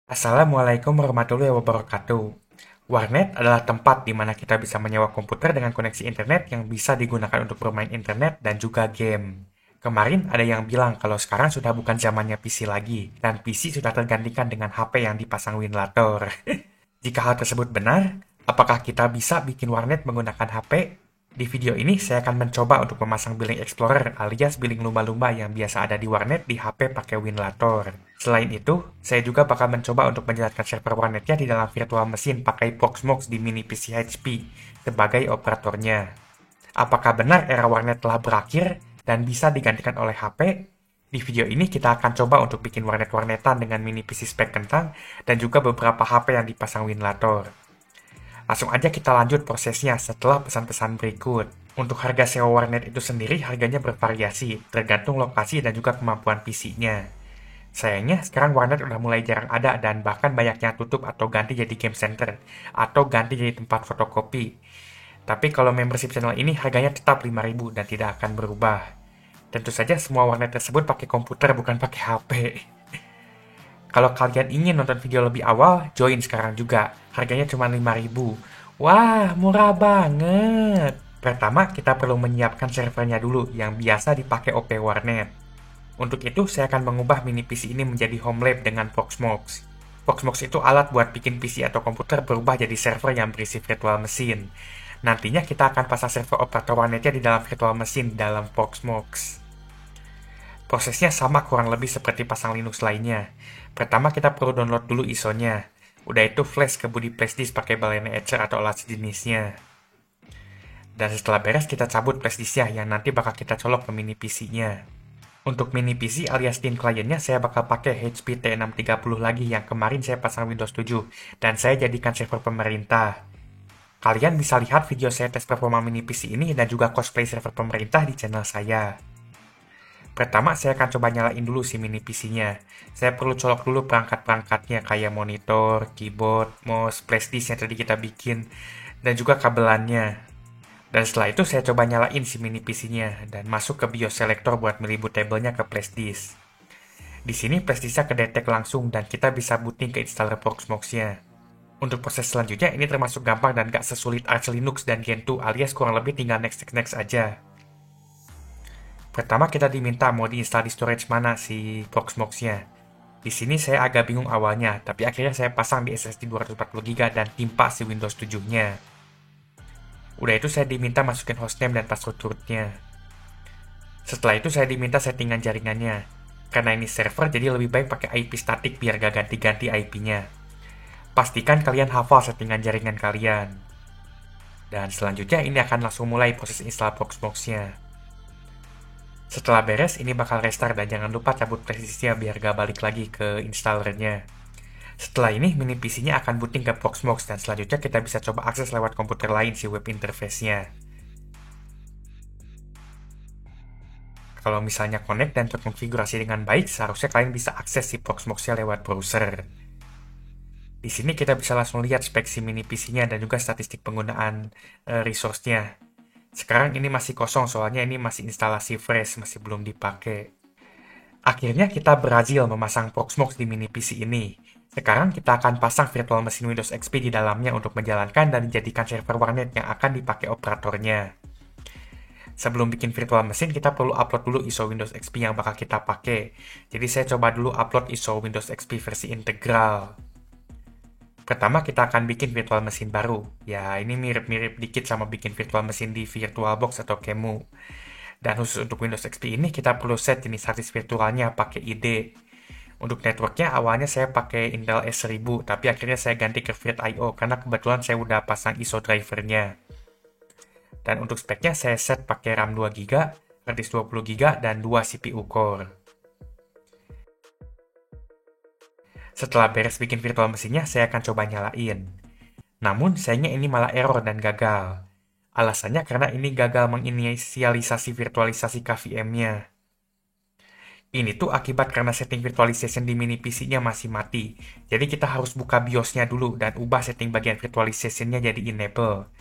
Assalamualaikum warahmatullahi wabarakatuh. Warnet adalah tempat di mana kita bisa menyewa komputer dengan koneksi internet yang bisa digunakan untuk bermain internet dan juga game. Kemarin ada yang bilang kalau sekarang sudah bukan zamannya PC lagi, dan PC sudah tergantikan dengan HP yang dipasang Winlator. Jika hal tersebut benar, apakah kita bisa bikin warnet menggunakan HP? Di video ini saya akan mencoba untuk memasang billing explorer alias billing lumba-lumba yang biasa ada di warnet di HP pakai Winlator. Selain itu, saya juga bakal mencoba untuk menjalankan server warnetnya di dalam virtual mesin pakai Proxmox di mini PC HP sebagai operatornya. Apakah benar era warnet telah berakhir dan bisa digantikan oleh HP? Di video ini kita akan coba untuk bikin warnet-warnetan dengan mini PC spek kentang dan juga beberapa HP yang dipasang Winlator. Langsung aja kita lanjut prosesnya setelah pesan-pesan berikut. Untuk harga sewa warnet itu sendiri harganya bervariasi, tergantung lokasi dan juga kemampuan PC-nya. Sayangnya sekarang warnet udah mulai jarang ada dan bahkan banyak yang tutup atau ganti jadi game center atau ganti jadi tempat fotokopi. Tapi kalau membership channel ini harganya tetap 5.000 dan tidak akan berubah. Tentu saja semua warnet tersebut pakai komputer bukan pakai HP. Kalau kalian ingin nonton video lebih awal, join sekarang juga. Harganya cuma 5.000. Wah, murah banget. Pertama, kita perlu menyiapkan servernya dulu yang biasa dipakai OP Warnet. Untuk itu, saya akan mengubah mini PC ini menjadi home lab dengan Proxmox. Proxmox itu alat buat bikin PC atau komputer berubah jadi server yang berisi virtual mesin. Nantinya kita akan pasang server operator warnetnya di dalam virtual mesin dalam Proxmox. Prosesnya sama kurang lebih seperti pasang Linux lainnya. Pertama kita perlu download dulu ISO-nya. Udah itu flash ke body flash disk pakai Balena Etcher atau alat sejenisnya. Dan setelah beres kita cabut flash disk-nya yang nanti bakal kita colok ke mini PC-nya. Untuk mini PC alias Steam client-nya saya bakal pakai HP T630 lagi yang kemarin saya pasang Windows 7 dan saya jadikan server pemerintah. Kalian bisa lihat video saya tes performa mini PC ini dan juga cosplay server pemerintah di channel saya. Pertama, saya akan coba nyalain dulu si mini PC-nya. Saya perlu colok dulu perangkat-perangkatnya kayak monitor, keyboard, mouse, flash disk yang tadi kita bikin, dan juga kabelannya. Dan setelah itu saya coba nyalain si mini PC-nya dan masuk ke BIOS selector buat milih bootable-nya ke flash disk. Di sini flash disk-nya kedetek langsung dan kita bisa booting ke installer Proxmox-nya. Untuk proses selanjutnya ini termasuk gampang dan gak sesulit Arch Linux dan Gentoo alias kurang lebih tinggal next aja. Pertama kita diminta mau diinstal di storage mana si Proxmox-nya. Di sini saya agak bingung awalnya, tapi akhirnya saya pasang di SSD 240GB dan timpa si Windows 7-nya. Udah itu saya diminta masukin hostname dan password rootnya. Setelah itu saya diminta settingan jaringannya. Karena ini server jadi lebih baik pakai IP statik biar gak ganti-ganti IP-nya. Pastikan kalian hafal settingan jaringan kalian. Dan selanjutnya ini akan langsung mulai proses install Proxmox-nya. Setelah beres, ini bakal restart dan jangan lupa cabut flash disk-nya biar gak balik lagi ke installernya. Setelah ini, mini PC-nya akan booting ke Proxmox dan selanjutnya kita bisa coba akses lewat komputer lain si web interface-nya. Kalau misalnya connect dan terkonfigurasi dengan baik, seharusnya kalian bisa akses si Proxmox-nya lewat browser. Di sini kita bisa langsung lihat spek si mini PC-nya dan juga statistik penggunaan resource-nya. Sekarang ini masih kosong soalnya ini masih instalasi fresh, masih belum dipakai. Akhirnya kita berhasil memasang Proxmox di mini PC ini. Sekarang kita akan pasang virtual mesin Windows XP di dalamnya untuk menjalankan dan dijadikan server warnet yang akan dipakai operatornya. Sebelum bikin virtual mesin, kita perlu upload dulu ISO Windows XP yang bakal kita pakai. Jadi saya coba dulu upload ISO Windows XP versi integral. Pertama kita akan bikin virtual mesin baru. Ya ini mirip-mirip dikit sama bikin virtual mesin di VirtualBox atau Qemu. Dan khusus untuk Windows XP ini kita perlu set jenis hard disk virtualnya pakai ID. Untuk networknya awalnya saya pakai Intel S1000, tapi akhirnya saya ganti ke Virt.io karena kebetulan saya udah pasang ISO drivernya. Dan untuk speknya saya set pakai RAM 2GB, hard disk 20GB, dan 2 CPU core. Setelah beres bikin virtual mesinnya, saya akan coba nyalain. Namun, sayangnya ini malah error dan gagal. Alasannya karena ini gagal menginisialisasi virtualisasi KVM-nya. Ini tuh akibat karena setting virtualization di mini PC-nya masih mati. Jadi kita harus buka BIOS-nya dulu dan ubah setting bagian virtualization-nya jadi enable.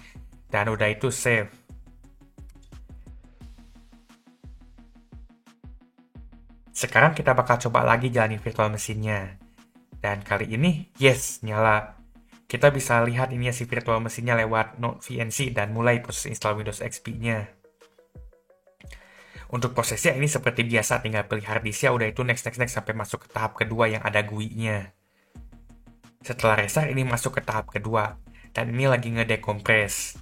Dan udah itu save. Sekarang kita bakal coba lagi jalanin virtual mesinnya. Dan kali ini, yes, nyala. Kita bisa lihat ini si virtual mesinnya lewat Node VNC dan mulai proses install Windows XP-nya. Untuk prosesnya ini seperti biasa, tinggal pilih hard disk ya, udah itu next sampai masuk ke tahap kedua yang ada GUI-nya. Setelah restart ini masuk ke tahap kedua, dan ini lagi ngedekompres.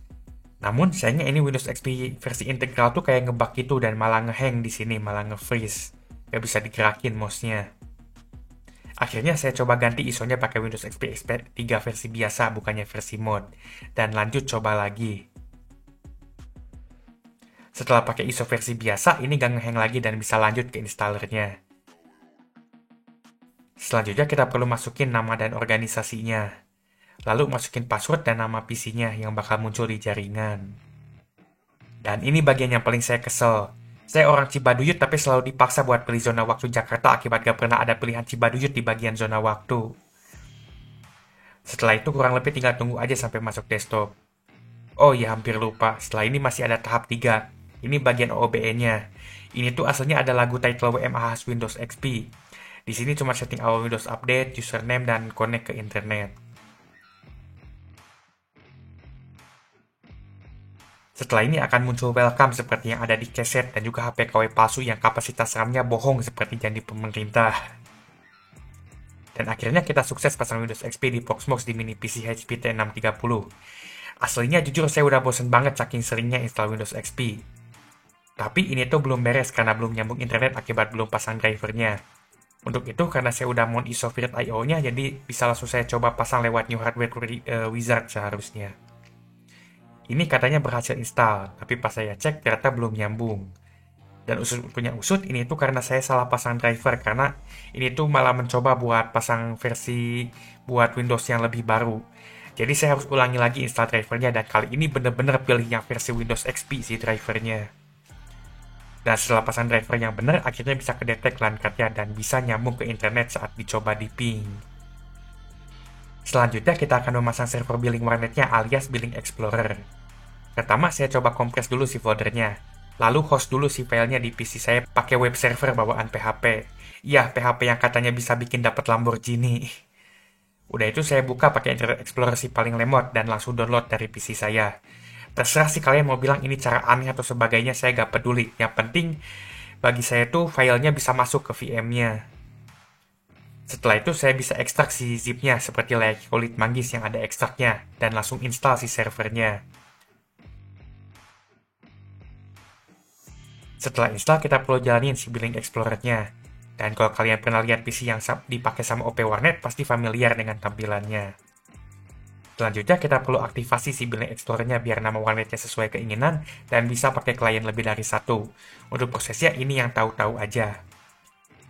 Namun sayangnya ini Windows XP versi integral tuh kayak ngebug gitu dan malah ngehang di sini, malah nge-freeze. Gak bisa digerakin mouse-nya. Akhirnya saya coba ganti ISO-nya pakai Windows XP 3 versi biasa, bukannya versi mod. Dan lanjut coba lagi. Setelah pakai ISO versi biasa, ini gak ngehang lagi dan bisa lanjut ke installernya. Selanjutnya kita perlu masukin nama dan organisasinya. Lalu masukin password dan nama PC-nya yang bakal muncul di jaringan. Dan ini bagian yang paling saya kesel. Saya orang Cibaduyut tapi selalu dipaksa buat pilih zona waktu Jakarta akibat gak pernah ada pilihan Cibaduyut di bagian zona waktu. Setelah itu kurang lebih tinggal tunggu aja sampai masuk desktop. Oh iya, hampir lupa, setelah ini masih ada tahap 3. Ini bagian OBE-nya. Ini tuh aslinya ada lagu title WMA khas Windows XP. Di sini cuma setting awal Windows Update, username, dan connect ke internet. Setelah ini akan muncul welcome seperti yang ada di keset dan juga HP KW palsu yang kapasitas RAM-nya bohong seperti janji pemerintah. Dan akhirnya kita sukses pasang Windows XP di Proxmox di mini PC HP T630. Aslinya jujur saya udah bosen banget saking seringnya install Windows XP. Tapi ini tuh belum beres karena belum nyambung internet akibat belum pasang drivernya. Untuk itu karena saya udah mount ISO VirtIO-nya jadi bisa langsung saya coba pasang lewat New Hardware Wizard seharusnya. Ini katanya berhasil install, tapi pas saya cek ternyata belum nyambung. Dan punya usut, ini tuh karena saya salah pasang driver, karena ini tuh malah mencoba buat pasang versi buat Windows yang lebih baru. Jadi saya harus ulangi lagi install drivernya, dan kali ini bener-bener pilih yang versi Windows XP sih drivernya. Dan setelah pasang driver yang bener, akhirnya bisa kedetek LAN card-nya dan bisa nyambung ke internet saat dicoba di ping. Selanjutnya kita akan memasang server billing warnetnya alias Billing Explorer. Pertama saya coba kompres dulu si foldernya, lalu host dulu si filenya di PC saya pakai web server bawaan PHP. Iya, PHP yang katanya bisa bikin dapat Lamborghini. Udah itu saya buka pakai Internet Explorer si paling lemot dan langsung download dari PC saya. Terserah sih kalian mau bilang ini cara aneh atau sebagainya, saya gak peduli. Yang penting bagi saya tuh filenya bisa masuk ke VM-nya. Setelah itu saya bisa ekstrak si zip-nya seperti layaknya kulit manggis yang ada ekstraknya dan langsung install si servernya. Setelah install kita perlu jalanin si Billing Explorer-nya. Dan kalau kalian pernah lihat PC yang dipakai sama OP Warnet pasti familiar dengan tampilannya. Selanjutnya kita perlu aktivasi si Billing Explorer-nya biar nama warnetnya sesuai keinginan dan bisa pakai klien lebih dari satu. Untuk prosesnya ini yang tahu-tahu aja.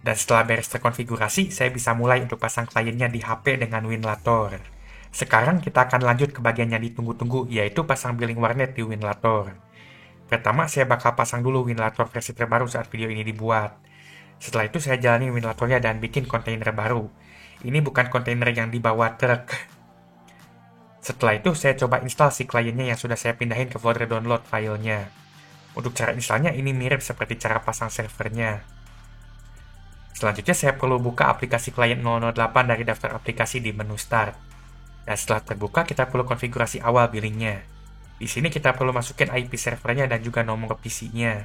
Dan setelah beres terkonfigurasi, saya bisa mulai untuk pasang kliennya di HP dengan Winlator. Sekarang kita akan lanjut ke bagian yang ditunggu-tunggu, yaitu pasang billing warnet di Winlator. Pertama, saya bakal pasang dulu Winlator versi terbaru saat video ini dibuat. Setelah itu saya jalani Winlatornya dan bikin kontainer baru. Ini bukan kontainer yang dibawa truk. Setelah itu, saya coba install si kliennya yang sudah saya pindahin ke folder download filenya. Untuk cara installnya ini mirip seperti cara pasang servernya. Selanjutnya saya perlu buka aplikasi klien 008 dari daftar aplikasi di menu Start. Dan setelah terbuka, kita perlu konfigurasi awal billingnya. Di sini kita perlu masukin IP servernya dan juga nomor PC-nya.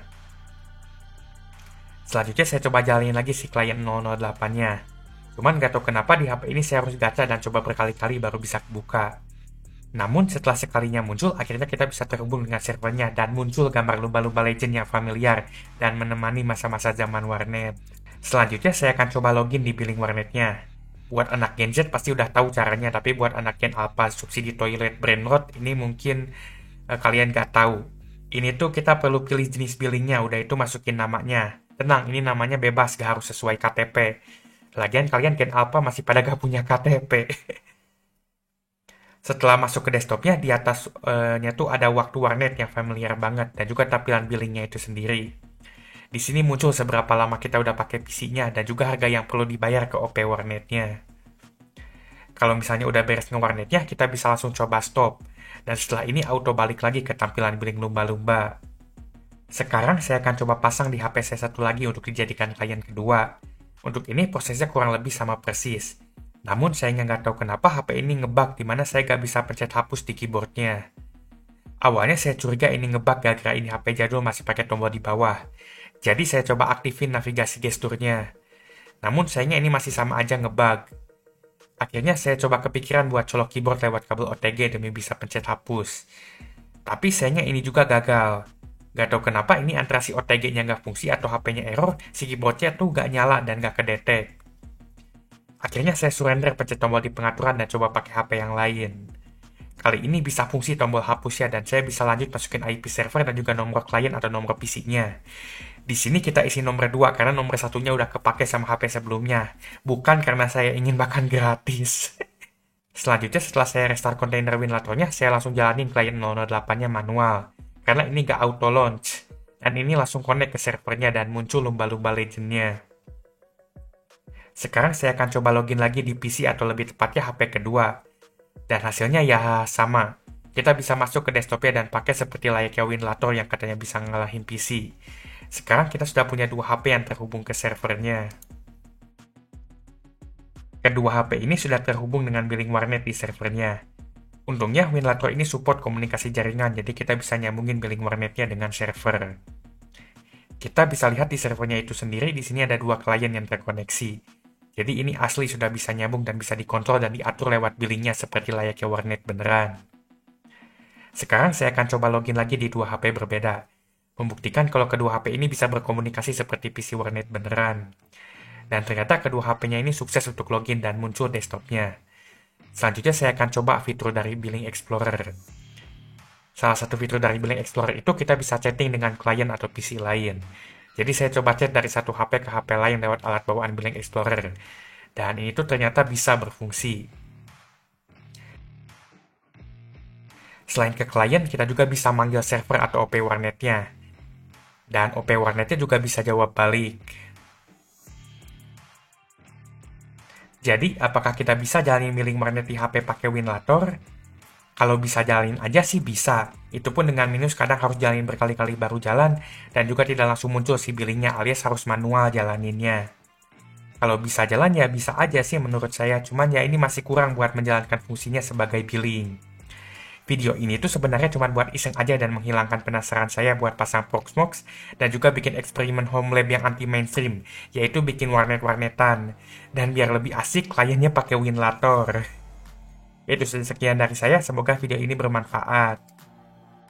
Selanjutnya saya coba jalanin lagi si klien 008-nya. Cuman gak tahu kenapa di HP ini saya harus gacha dan coba berkali-kali baru bisa buka. Namun setelah sekalinya muncul, akhirnya kita bisa terhubung dengan servernya dan muncul gambar lumba-lumba legend yang familiar dan menemani masa-masa zaman warnet. Selanjutnya saya akan coba login di billing warnetnya. Buat anak Gen Z pasti udah tahu caranya, tapi buat anak Gen Alpha subsidi toilet brainrot ini mungkin kalian gak tahu. Ini tuh kita perlu pilih jenis billingnya, udah itu masukin namanya. Tenang, ini namanya bebas, gak harus sesuai KTP. Lagian kalian Gen Alpha masih pada gak punya KTP. Setelah masuk ke desktopnya, di atasnya tuh ada waktu warnet yang familiar banget dan juga tampilan billingnya itu sendiri. Di sini muncul seberapa lama kita udah pakai PC-nya dan juga harga yang perlu dibayar ke OP warnetnya. Kalau misalnya udah beres nge-warnetnya, kita bisa langsung coba stop. Dan setelah ini auto balik lagi ke tampilan billing lumba-lumba. Sekarang saya akan coba pasang di HP saya satu lagi untuk dijadikan klien kedua. Untuk ini prosesnya kurang lebih sama persis. Namun sayangnya nggak tahu kenapa HP ini ngebug di mana saya nggak bisa pencet hapus di keyboardnya. Awalnya saya curiga ini ngebug gara-gara ini HP jadul masih pakai tombol di bawah. Jadi saya coba aktifin navigasi gesturnya. Namun sayangnya ini masih sama aja ngebug. Akhirnya saya coba kepikiran buat colok keyboard lewat kabel OTG demi bisa pencet hapus. Tapi sayangnya ini juga gagal. Gak tahu kenapa ini antara si OTG-nya nggak fungsi atau HP-nya error, si keyboardnya tuh nggak nyala dan nggak kedetek. Akhirnya saya surrender pencet tombol di pengaturan dan coba pakai HP yang lain. Kali ini bisa fungsi tombol hapusnya dan saya bisa lanjut masukin IP server dan juga nomor klien atau nomor PC-nya. Di sini kita isi nomor 2 karena nomor satunya udah kepake sama HP sebelumnya. Bukan karena saya ingin makan gratis. Selanjutnya setelah saya restart kontainer WinLator-nya, saya langsung jalanin klien 008-nya manual. Karena ini nggak auto launch. Dan ini langsung connect ke servernya dan muncul lumba-lumba legend-nya. Sekarang saya akan coba login lagi di PC atau lebih tepatnya HP kedua. Dan hasilnya ya sama. Kita bisa masuk ke desktopnya dan pakai seperti layaknya WinLator yang katanya bisa ngalahin PC. Sekarang kita sudah punya dua HP yang terhubung ke servernya. Kedua HP ini sudah terhubung dengan billing warnet di servernya. Untungnya WinLator ini support komunikasi jaringan, jadi kita bisa nyambungin billing warnetnya dengan server. Kita bisa lihat di servernya itu sendiri, di sini ada dua klien yang terkoneksi. Jadi ini asli sudah bisa nyambung dan bisa dikontrol dan diatur lewat billingnya seperti layaknya warnet beneran. Sekarang saya akan coba login lagi di dua HP berbeda. Membuktikan kalau kedua HP ini bisa berkomunikasi seperti PC warnet beneran. Dan ternyata kedua HP-nya ini sukses untuk login dan muncul desktopnya. Selanjutnya saya akan coba fitur dari Billing Explorer. Salah satu fitur dari Billing Explorer itu kita bisa chatting dengan klien atau PC lain. Jadi saya coba chat dari satu HP ke HP lain lewat alat bawaan Billing Explorer. Dan ini tuh ternyata bisa berfungsi. Selain ke klien, kita juga bisa manggil server atau OP warnetnya. Dan OP warnetnya juga bisa jawab balik. Jadi, apakah kita bisa jalanin billing warnet di HP pakai WinLator? Kalau bisa jalanin aja sih bisa. Itu pun dengan minus kadang harus jalanin berkali-kali baru jalan, dan juga tidak langsung muncul si billingnya alias harus manual jalaninnya. Kalau bisa jalan ya bisa aja sih menurut saya, cuman ya ini masih kurang buat menjalankan fungsinya sebagai billing. Video ini tuh sebenarnya cuma buat iseng aja dan menghilangkan penasaran saya buat pasang Proxmox dan juga bikin eksperimen home lab yang anti mainstream, yaitu bikin warnet-warnetan. Dan biar lebih asik, kliennya pakai WinLator. Itu sekian dari saya, semoga video ini bermanfaat.